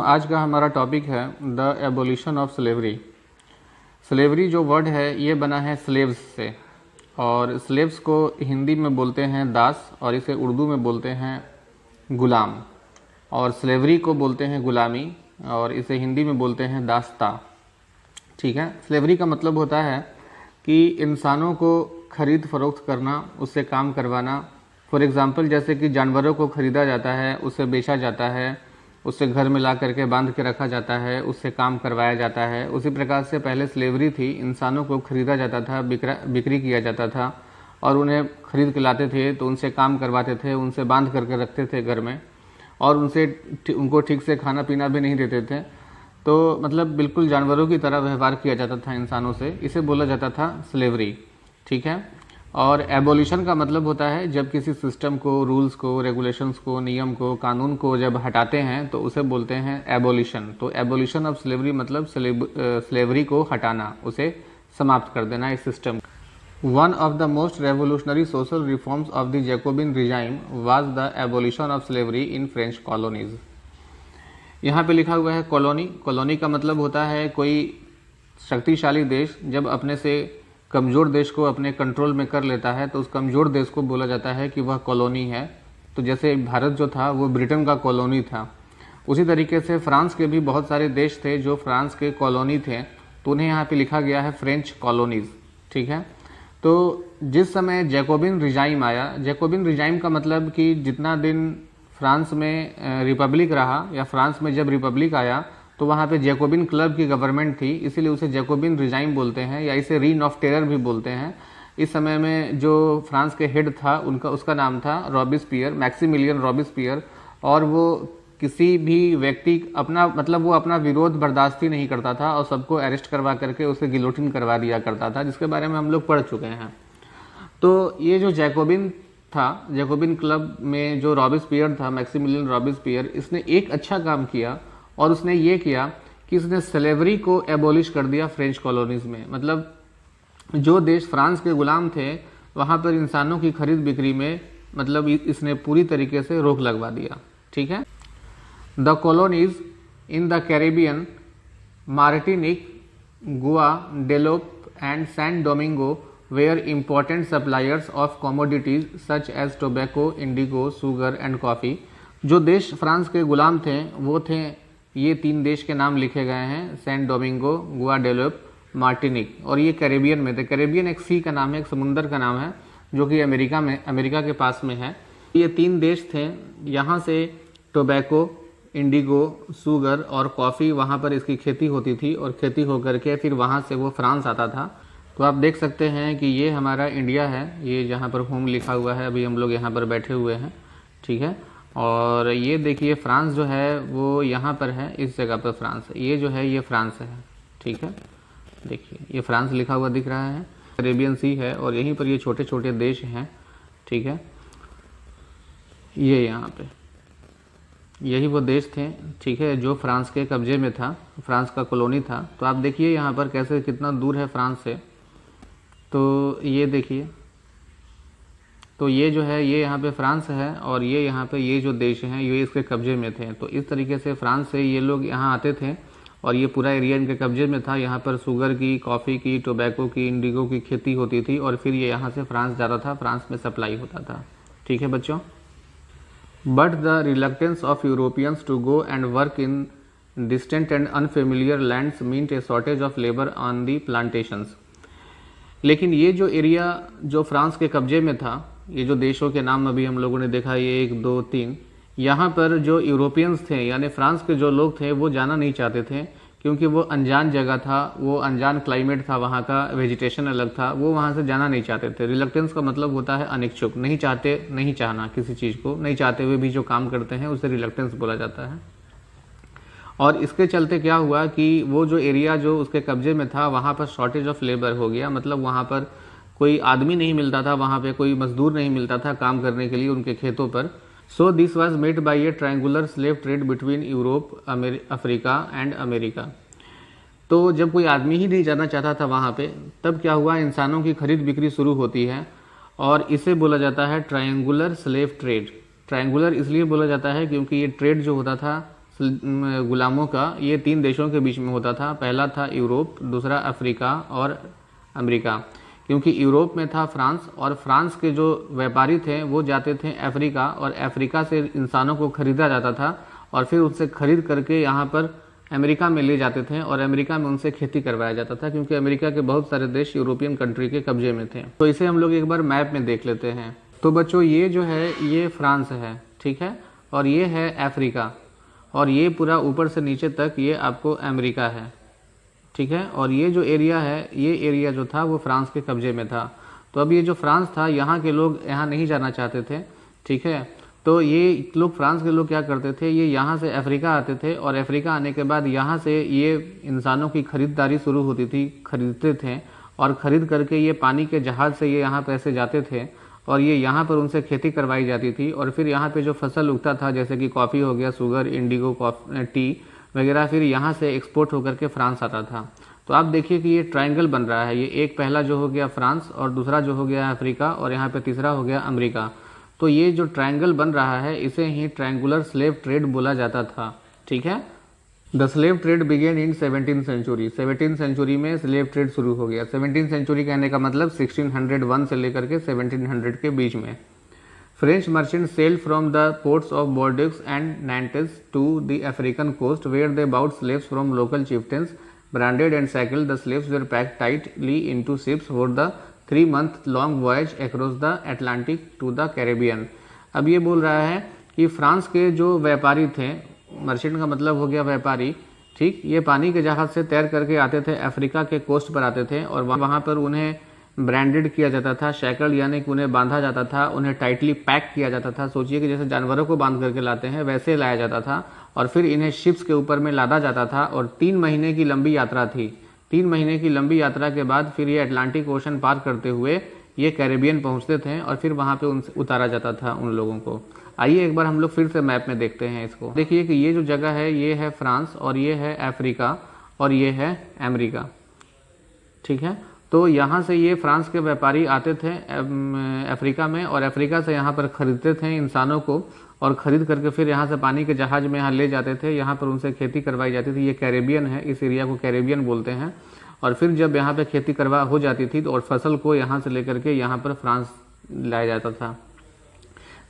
आज का हमारा टॉपिक है the abolition of slavery. Slavery जो वर्ड है ये बना है स्लेव्स से, और स्लेव्स को हिंदी में बोलते हैं दास और इसे उर्दू में बोलते हैं गुलाम, और स्लेवरी को बोलते हैं गुलामी और इसे हिंदी में बोलते हैं दास्ता। ठीक है। स्लेवरी का मतलब होता है कि इंसानों को खरीद फरोख्त करना, उससे काम करवाना। फॉर एग्ज़ाम्पल जैसे कि जानवरों को खरीदा जाता है, उसे बेचा जाता है, उससे घर में ला करके बांध के रखा जाता है, उससे काम करवाया जाता है। उसी प्रकार से पहले स्लेवरी थी, इंसानों को खरीदा जाता था, बिक्री किया जाता था और उन्हें खरीद के लाते थे तो उनसे काम करवाते थे, उनसे बांध करके रखते थे घर में, और उनको ठीक से खाना पीना भी नहीं देते थे। तो मतलब बिल्कुल जानवरों की तरह व्यवहार किया जाता था इंसानों से, इसे बोला जाता था स्लेवरी। ठीक है। और एबोलिशन का मतलब होता है जब किसी सिस्टम को, रूल्स को, रेगुलेशंस को, नियम को, कानून को जब हटाते हैं तो उसे बोलते हैं एबोलिशन। तो एबोलिशन ऑफ स्लेवरी मतलब स्लेवरी को हटाना, उसे समाप्त कर देना इस system. One of the most revolutionary social reforms of the Jacobian regime was the abolition of slavery in French colonies. यहाँ पे लिखा हुआ है कॉलोनी। कॉलोनी का मतलब होता है कोई शक्तिशाली देश जब अपने से कमज़ोर देश को अपने कंट्रोल में कर लेता है तो उस कमज़ोर देश को बोला जाता है कि वह कॉलोनी है। तो जैसे भारत जो था वो ब्रिटेन का कॉलोनी था, उसी तरीके से फ्रांस के भी बहुत सारे देश थे जो फ्रांस के कॉलोनी थे, तो उन्हें यहाँ पे लिखा गया है फ्रेंच कॉलोनीज़। ठीक है। तो जिस समय जैकोबिन रिजाइम आया, जैकोबिन रिजाइम का मतलब कि जितना दिन फ्रांस में रिपब्लिक रहा या फ्रांस में जब रिपब्लिक आया तो वहाँ पे जैकोबिन क्लब की गवर्नमेंट थी, इसीलिए उसे जैकोबिन रिजाइम बोलते हैं या इसे रीन ऑफ टेरर भी बोलते हैं। इस समय में जो फ्रांस के हेड था उसका नाम था रॉबिस्पियर, मैक्सिमिलियन रॉबिस्पियर, और वो किसी भी व्यक्ति वो अपना विरोध बर्दाश्त ही नहीं करता था और सबको अरेस्ट करवा करके उसे गिलोटिन करवा दिया करता था, जिसके बारे में हम लोग पढ़ चुके हैं। तो ये जो जैकोबिन था, जैकोबिन क्लब में जो रॉबिस्पियर था, मैक्सिमिलियन रॉबिस्पियर, इसने एक अच्छा काम किया और उसने ये किया कि इसने स्लेवरी को एबोलिश कर दिया फ्रेंच कॉलोनीज में। मतलब जो देश फ्रांस के गुलाम थे वहाँ पर इंसानों की खरीद बिक्री में मतलब इसने पूरी तरीके से रोक लगवा दिया। ठीक है। The colonies in the Caribbean, Martinique, Guadeloupe and San Domingo were important suppliers of commodities such as tobacco, indigo, sugar and coffee. जो देश फ्रांस के गुलाम थे वो थे, ये 3 देश के नाम लिखे गए हैं, सैन डोमिंगो, गुआडेलोप, मार्टिनिक, और ये कैरेबियन में थे। कैरेबियन एक सी का नाम है, एक समुंदर का नाम है जो कि अमेरिका के पास में है। ये 3 देश थे, यहाँ से टोबैको, इंडिगो, शुगर और कॉफ़ी, वहाँ पर इसकी खेती होती थी और खेती होकर के फिर वहाँ से वो फ्रांस आता था। तो आप देख सकते हैं कि ये हमारा इंडिया है, ये जहाँ पर होम लिखा हुआ है, अभी हम लोग यहाँ पर बैठे हुए हैं। ठीक है। और ये देखिए फ्रांस जो है वो यहाँ पर है, इस जगह पर फ्रांस है, ये जो है ये फ्रांस है। ठीक है। देखिए ये फ्रांस लिखा हुआ दिख रहा है, अरेबियन सी है और यहीं पर ये छोटे छोटे देश हैं। ठीक है। ये यहाँ पे यही वो देश थे, ठीक है, जो फ्रांस के कब्जे में था, फ्रांस का कॉलोनी था। तो आप देखिए यहाँ पर कैसे कितना दूर है फ्रांस से। तो ये देखिए, तो ये जो है ये यहाँ पे फ्रांस है और ये यहाँ पे ये जो देश हैं ये इसके कब्जे में थे। तो इस तरीके से फ्रांस से ये लोग यहाँ आते थे और ये पूरा एरिया इनके कब्जे में था। यहाँ पर शुगर की, कॉफ़ी की, टोबैको की, इंडिगो की खेती होती थी और फिर ये यहाँ से फ्रांस जाता था, फ्रांस में सप्लाई होता था। ठीक है बच्चों। But the reluctance of Europeans to go and work in distant and unfamiliar lands meant a shortage of labour on the plantations. लेकिन ये जो एरिया जो फ्रांस के कब्जे में था, ये जो देशों के नाम अभी हम लोगों ने देखा, ये 1 2 3, यहाँ पर जो यूरोपियंस थे यानी फ्रांस के जो लोग थे वो जाना नहीं चाहते थे, क्योंकि वो अनजान जगह था, वो अनजान क्लाइमेट था, वहाँ का वेजिटेशन अलग था, वो वहाँ से जाना नहीं चाहते थे। रिलक्टेंस का मतलब होता है अनिच्छुक, नहीं चाहते, नहीं चाहना, किसी चीज़ को नहीं चाहते हुए भी जो काम करते हैं उसे रिलक्टेंस बोला जाता है। और इसके चलते क्या हुआ कि वो जो एरिया जो उसके कब्जे में था वहाँ पर शॉर्टेज ऑफ लेबर हो गया, मतलब वहाँ पर कोई आदमी नहीं मिलता था, वहाँ पे कोई मजदूर नहीं मिलता था काम करने के लिए उनके खेतों पर। So this was made by A triangular slave trade between Europe, Africa and America. तो जब कोई आदमी ही नहीं जाना चाहता था वहाँ पे, तब क्या हुआ, इंसानों की खरीद बिक्री शुरू होती है और इसे बोला जाता है ट्रायंगुलर स्लेव ट्रेड। ट्रायंगुलर इसलिए बोला जाता है क्योंकि ये ट्रेड जो होता था गुलामों का ये 3 देशों के बीच में होता था। पहला था यूरोप, दूसरा अफ्रीका और अमेरिका। क्योंकि यूरोप में था फ्रांस, और फ्रांस के जो व्यापारी थे वो जाते थे अफ्रीका, और अफ्रीका से इंसानों को खरीदा जाता था और फिर उससे खरीद करके यहाँ पर अमेरिका में ले जाते थे और अमेरिका में उनसे खेती करवाया जाता था, क्योंकि अमेरिका के बहुत सारे देश यूरोपियन कंट्री के कब्जे में थे। तो इसे हम लोग एक बार मैप में देख लेते हैं। तो बच्चों ये जो है ये फ्रांस है, ठीक है, और ये है अफ्रीका, और ये पूरा ऊपर से नीचे तक ये आपको अमेरिका है, ठीक है। और ये जो एरिया है, ये एरिया जो था वो फ्रांस के कब्जे में था। तो अब ये जो फ्रांस था, यहाँ के लोग यहाँ नहीं जाना चाहते थे, ठीक है। तो ये लोग, फ्रांस के लोग क्या करते थे, ये यहाँ से अफ्रीका आते थे, और अफ्रीका आने के बाद यहाँ से ये इंसानों की खरीदारी शुरू होती थी, खरीदते थे, और ख़रीद करके ये पानी के जहाज़ से ये यहाँ पर ऐसे जाते थे, और ये यहाँ पर उनसे खेती करवाई जाती थी। और फिर यहाँ पे जो फसल उगता था, जैसे कि कॉफ़ी हो गया, शुगर, इंडिगो, टी वगैरह, फिर यहाँ से एक्सपोर्ट होकर के फ्रांस आता था। तो आप देखिए कि ये ट्रायंगल बन रहा है। ये एक पहला जो हो गया फ्रांस, और दूसरा जो हो गया अफ्रीका, और यहाँ पे तीसरा हो गया अमेरिका। तो ये जो ट्रायंगल बन रहा है इसे ही ट्रायंगुलर स्लेव ट्रेड बोला जाता था, ठीक है। The slave trade began in 17th century. 17th century में स्लेव ट्रेड शुरू हो गया। 17th सेंचुरी कहने का मतलब 1601 से लेकर के 1700 के बीच में। French merchant sold from the ports of Bordeaux and Nantes to the African coast, where they bought slaves from local chieftains, branded and shackled. The slaves were packed tightly into ships for the 3-month long voyage across the Atlantic to the Caribbean. अब ये बोल रहा है कि France के जो व्यापारी थे, मर्चेंट का मतलब हो गया व्यापारी, ठीक, ये पानी के जहाज से तैर करके आते थे, अफ्रीका के कोस्ट पर आते थे, और वहाँ पर उन्हें ब्रांडेड किया जाता था, शैकल यानी कि उन्हें बांधा जाता था, उन्हें टाइटली पैक किया जाता था। सोचिए कि जैसे जानवरों को बांध करके लाते हैं वैसे लाया जाता था, और फिर इन्हें शिप्स के ऊपर में लादा जाता था। और 3 महीने की लंबी यात्रा थी। 3 महीने की लंबी यात्रा के बाद फिर ये अटलांटिक ओशन पार करते हुए ये कैरेबियन पहुंचते थे, और फिर वहाँ पे उनसे उतारा जाता था उन लोगों को। आइए एक बार हम लोग फिर से मैप में देखते हैं इसको। देखिए कि ये जो जगह है ये है फ्रांस, और ये है अफ्रीका, और ये है अमेरिका, ठीक है। तो यहाँ से ये फ्रांस के व्यापारी आते थे अफ्रीका में, और अफ्रीका से यहाँ पर ख़रीदते थे इंसानों को, और ख़रीद करके फिर यहाँ से पानी के जहाज़ में यहाँ ले जाते थे। यहाँ पर उनसे खेती करवाई जाती थी। ये कैरेबियन है, इस एरिया को कैरेबियन बोलते हैं। और फिर जब यहाँ पे खेती करवा हो जाती थी तो और फसल को यहाँ से लेकर के यहाँ पर फ्रांस लाया जाता था,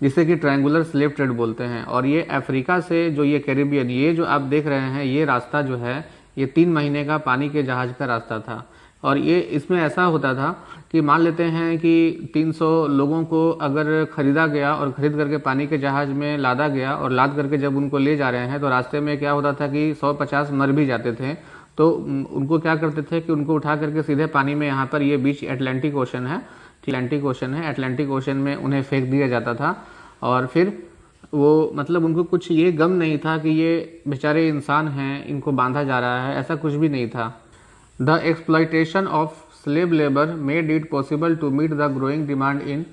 जिसे कि ट्रायंगुलर स्लेव ट्रेड बोलते हैं। और ये अफ्रीका से जो ये कैरेबियन, ये जो आप देख रहे हैं, ये रास्ता जो है ये 3 महीने का पानी के जहाज़ का रास्ता था। और ये इसमें ऐसा होता था कि मान लेते हैं कि 300 लोगों को अगर ख़रीदा गया और ख़रीद करके पानी के जहाज़ में लादा गया, और लाद करके जब उनको ले जा रहे हैं तो रास्ते में क्या होता था कि 150 मर भी जाते थे। तो उनको क्या करते थे कि उनको उठा करके सीधे पानी में, यहाँ पर ये बीच अटलांटिक ओशन है, अटलांटिक ओशन में उन्हें फेंक दिया जाता था। और फिर वो मतलब उनको कुछ ये गम नहीं था कि ये बेचारे इंसान हैं, इनको बांधा जा रहा है, ऐसा कुछ भी नहीं था। The exploitation of slave labour made it possible to meet the growing demand in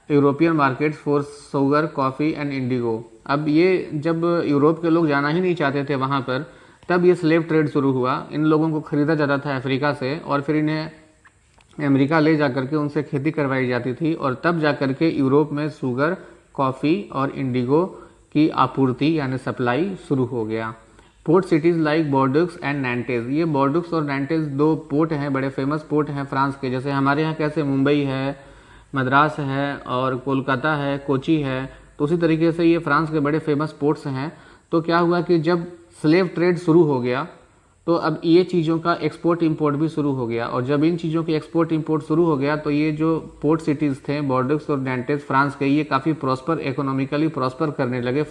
European markets for sugar, coffee and indigo. अब ये जब यूरोप के लोग जाना ही नहीं चाहते थे वहाँ पर, तब ये स्लेव ट्रेड शुरू हुआ। इन लोगों को ख़रीदा जाता था अफ्रीका से, और फिर इन्हें अमेरिका ले जा करके उनसे खेती करवाई जाती थी, और तब जा करके यूरोप में शुगर, कॉफ़ी और इंडिगो की आपूर्ति यानी सप्लाई शुरू हो गया। पोर्ट सिटीज़ लाइक बोर्डक्स एंड नैंटेस, ये बोर्डक्स और नैंटेस 2 पोर्ट हैं, बड़े फेमस पोर्ट हैं फ्रांस के। जैसे हमारे यहाँ कैसे मुंबई है, मद्रास है, और कोलकाता है, कोची है, तो उसी तरीके से ये फ्रांस के बड़े फेमस पोर्ट्स हैं। तो क्या हुआ कि जब स्लेव ट्रेड शुरू हो गया तो अब ये चीज़ों का एक्सपोर्ट इंपोर्ट भी शुरू हो गया, और जब इन चीज़ों की एक्सपोर्ट इंपोर्ट शुरू हो गया तो ये जो पोर्ट सिटीज़ थे बोर्डक्स और नैंटेस फ्रांस के, ये काफ़ी प्रॉस्पर, इकोनॉमिकली प्रॉस्पर करने लगे,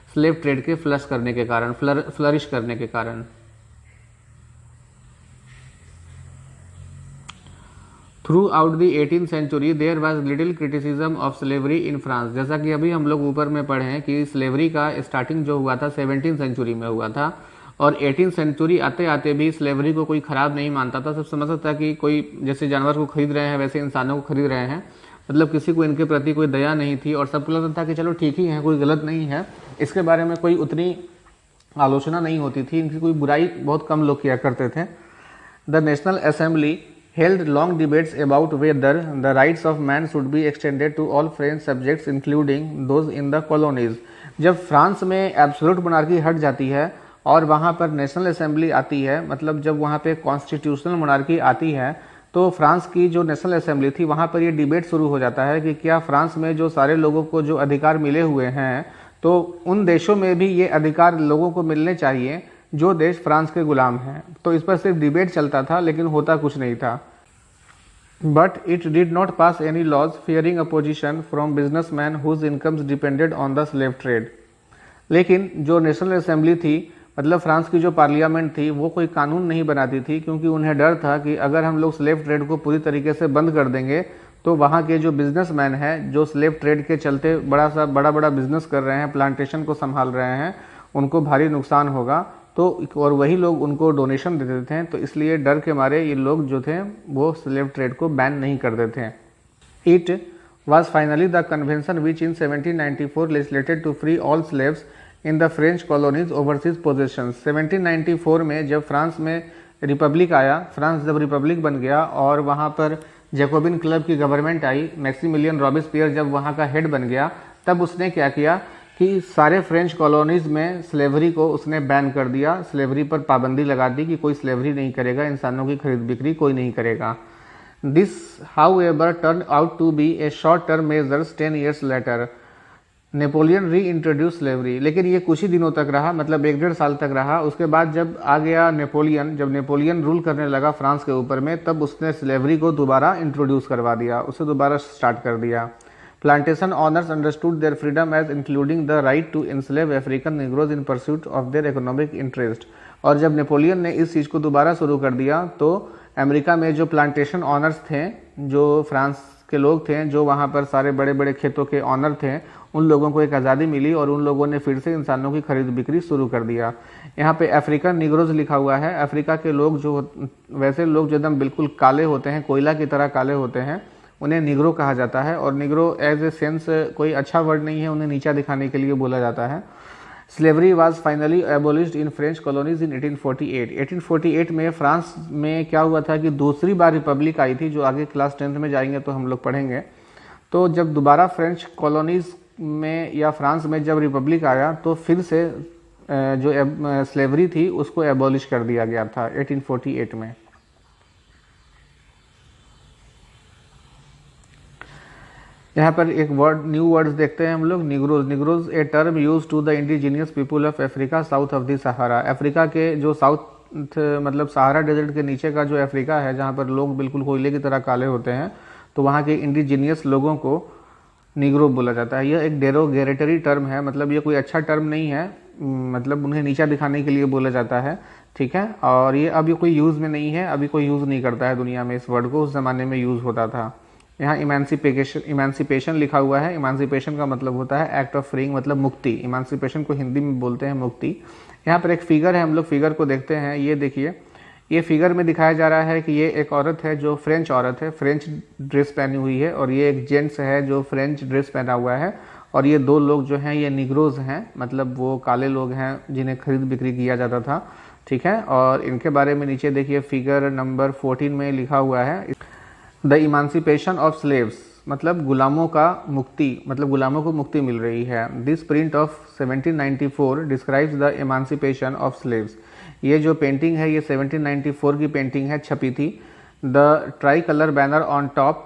स्लेव ट्रेड के फ्लश करने के कारण, फ्लरिश करने के कारण। Throughout the 18th century there was little criticism of slavery in France. जैसा कि अभी हम लोग ऊपर में पढ़े हैं कि स्लेवरी का स्टार्टिंग जो हुआ था 17th सेंचुरी में हुआ था, और 18th सेंचुरी आते आते भी स्लेवरी को कोई ख़राब नहीं मानता था। सब समझता था कि कोई जैसे जानवर को खरीद रहे हैं वैसे इंसानों को खरीद रहे हैं, मतलब किसी को इनके प्रति कोई दया नहीं थी, और सबको लगता था कि चलो ठीक ही है, कोई गलत नहीं है, इसके बारे में कोई उतनी आलोचना नहीं होती थी, इनकी कोई बुराई बहुत कम लोग किया करते थे। The national assembly held long debates about whether the rights of man should be extended to all French subjects including those in the colonies। जब फ्रांस में एब्सोल्यूट मोनार्की हट जाती है और वहाँ पर नेशनल असेंबली आती है, मतलब जब वहाँ पे कॉन्स्टिट्यूशनल मोनार्की आती है, तो फ्रांस की जो नेशनल असेंबली थी वहाँ पर ये डिबेट शुरू हो जाता है कि क्या फ्रांस में जो सारे लोगों को जो अधिकार मिले हुए हैं तो उन देशों में भी ये अधिकार लोगों को मिलने चाहिए जो देश फ्रांस के गुलाम हैं। तो इस पर सिर्फ डिबेट चलता था, लेकिन होता कुछ नहीं था। But it did not pass any laws fearing opposition from businessmen whose incomes depended on the slave trade। लेकिन जो नेशनल असेंबली थी, मतलब फ्रांस की जो पार्लियामेंट थी, वो कोई कानून नहीं बनाती थी, क्योंकि उन्हें डर था कि अगर हम लोग स्लेव ट्रेड को पूरी तरीके से बंद कर देंगे तो वहाँ के जो बिजनेसमैन हैं, जो स्लेव ट्रेड के चलते बड़ा बिजनेस कर रहे हैं, प्लांटेशन को संभाल रहे हैं, उनको भारी नुकसान होगा। तो और वही लोग उनको डोनेशन देते थे, तो इसलिए डर के मारे ये लोग जो थे वो स्लेव ट्रेड को बैन नहीं करते थे। It was finally the convention which in 1794 legislated to free all slaves in the French colonies overseas possessions. 1794 में जब फ्रांस में रिपब्लिक आया, फ्रांस जब रिपब्लिक बन गया और वहाँ पर जैकोबिन क्लब की गवर्नमेंट आई, मैक्सिमिलियन रॉबिस्पियर जब वहाँ का हेड बन गया, तब उसने क्या किया कि सारे फ्रेंच कॉलोनीज में स्लेवरी को उसने बैन कर दिया, स्लेवरी पर पाबंदी लगा दी कि कोई स्लेवरी नहीं करेगा, इंसानों की खरीद बिक्री कोई नहीं करेगा। This however turn out to be a short term measures 10 years later। Napoleon reintroduce slavery, लेकिन ये कुछ ही दिनों तक रहा, मतलब 1-1.5 साल तक रहा। उसके बाद जब आ गया नेपोलियन, जब नेपोलियन रूल करने लगा फ्रांस के ऊपर में, तब उसने स्लेवरी को दोबारा इंट्रोड्यूस करवा दिया, उसे दोबारा स्टार्ट कर दिया। Plantation owners understood their freedom as including the right to enslave African Negroes in pursuit of their economic interest। और जब नेपोलियन ने इस चीज़ को दोबारा शुरू कर दिया तो अमेरिका में जो प्लांटेशन ऑनर्स थे, जो फ्रांस के लोग थे, जो वहाँ पर सारे बड़े बड़े खेतों के ऑनर थे, उन लोगों को एक आज़ादी मिली और उन लोगों ने फिर से इंसानों की खरीद बिक्री शुरू कर दिया। यहाँ पे अफ्रीकन निग्रोज लिखा हुआ है। अफ्रीका के लोग जो वैसे लोग जो एकदम बिल्कुल काले होते हैं, कोयला की तरह काले होते हैं, उन्हें निग्रो कहा जाता है। और निग्रो एज ए सेंस कोई अच्छा वर्ड नहीं है, उन्हें नीचा दिखाने के लिए बोला जाता है। Slavery was finally एबोलिश्ड in French colonies इन 1848। 1848 में फ्रांस में क्या हुआ था कि दूसरी बार रिपब्लिक आई थी, जो आगे क्लास 10th में जाएंगे तो हम लोग पढ़ेंगे। तो जब दोबारा फ्रेंच कॉलोनीज में या फ्रांस में जब रिपब्लिक आया तो फिर से जो स्लेवरी थी उसको एबॉलिश कर दिया गया था 1848 में। यहाँ पर एक वर्ड, न्यू वर्ड्स देखते हैं हम लोग। Negroes, Negroes a term use to the indigenous people of Africa south of the Sahara. Africa के जो साउथ मतलब सहारा डेजर्ट के नीचे का जो अफ्रीका है, जहाँ पर लोग बिल्कुल कोयले की तरह काले होते हैं, तो वहाँ के इंडिजीनियस लोगों को निग्रो बोला जाता है। यह एक डेरोगेटरी टर्म है, मतलब ये कोई अच्छा टर्म नहीं है, मतलब उन्हें नीचा दिखाने के लिए बोला जाता है, ठीक है। और ये अभी कोई यूज़ में नहीं है, अभी कोई यूज़ नहीं करता है दुनिया में इस वर्ड को, उस ज़माने में यूज़ होता था। यहाँ इमांसिपेशन लिखा हुआ है। इमांसिपेशन का मतलब होता है एक्ट ऑफ फ्रीइंग, मतलब मुक्ति। इमांसिपेशन को हिंदी में बोलते हैं मुक्ति। यहाँ पर एक फिगर है, हम लोग फिगर को देखते हैं। ये देखिए, ये फिगर में दिखाया जा रहा है कि ये एक औरत है जो फ्रेंच औरत है, फ्रेंच ड्रेस पहनी हुई है, और ये एक जेंट्स है जो फ्रेंच ड्रेस पहना हुआ है। और ये दो लोग जो हैं ये निग्रोज हैं, मतलब वो काले लोग हैं जिन्हें खरीद बिक्री किया जाता था, ठीक है। और इनके बारे में नीचे देखिए फिगर नंबर 14 में लिखा हुआ है, द इमांसिपेशन ऑफ स्लेव्स, मतलब गुलामों का मुक्ति, मतलब गुलामों को मुक्ति मिल रही है। This print of 1794 describes the इमांसिपेशन of slaves. ये जो पेंटिंग है ये 1794 की पेंटिंग है, छपी थी। The try colour banner on top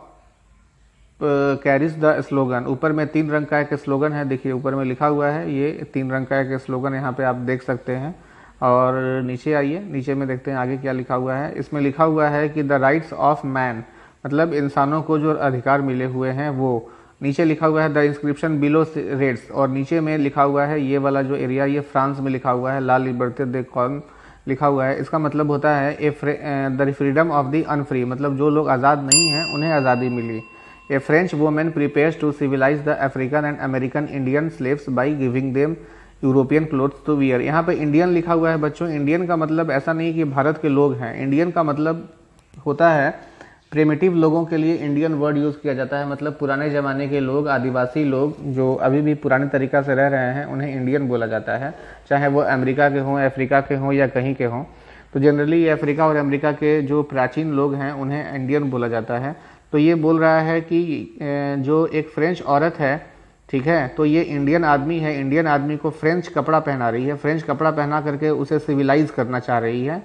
carries the slogan. ऊपर में 3 रंग का एक स्लोगन है, देखिए ऊपर में लिखा हुआ है, ये 3 रंग का एक स्लोगन यहाँ पे आप देख सकते हैं। और नीचे आइए, नीचे में देखते हैं आगे क्या लिखा हुआ है। इसमें लिखा हुआ है कि द राइट्स ऑफ मैन, मतलब इंसानों को जो अधिकार मिले हुए हैं वो। नीचे लिखा हुआ है द इंस्क्रिप्शन बिलो रेड्स, और नीचे में लिखा हुआ है ये वाला जो एरिया, ये फ्रांस में लिखा हुआ है, ला लिबर्टे दे कॉर्न लिखा हुआ है। इसका मतलब होता है the freedom of the unfree, मतलब जो लोग आज़ाद नहीं हैं उन्हें आज़ादी मिली। A French women prepares to civilise the African and American Indian slaves by giving them European clothes to wear. यहाँ पे इंडियन लिखा हुआ है बच्चों। इंडियन का मतलब ऐसा नहीं कि भारत के लोग हैं, इंडियन का मतलब होता है प्रिमिटिव लोगों के लिए इंडियन वर्ड यूज़ किया जाता है, मतलब पुराने ज़माने के लोग, आदिवासी लोग जो अभी भी पुराने तरीक़ा से रह रहे हैं उन्हें इंडियन बोला जाता है, चाहे वो अमेरिका के हों, अफ्रीका के हों या कहीं के हों। तो जनरली ये अफ्रीका और अमेरिका के जो प्राचीन लोग हैं उन्हें इंडियन बोला जाता है। तो ये बोल रहा है कि जो एक फ्रेंच औरत है, ठीक है। तो ये इंडियन आदमी है, इंडियन आदमी को फ्रेंच कपड़ा पहना रही है, फ्रेंच कपड़ा पहना करके उसे सिविलाइज करना चाह रही है।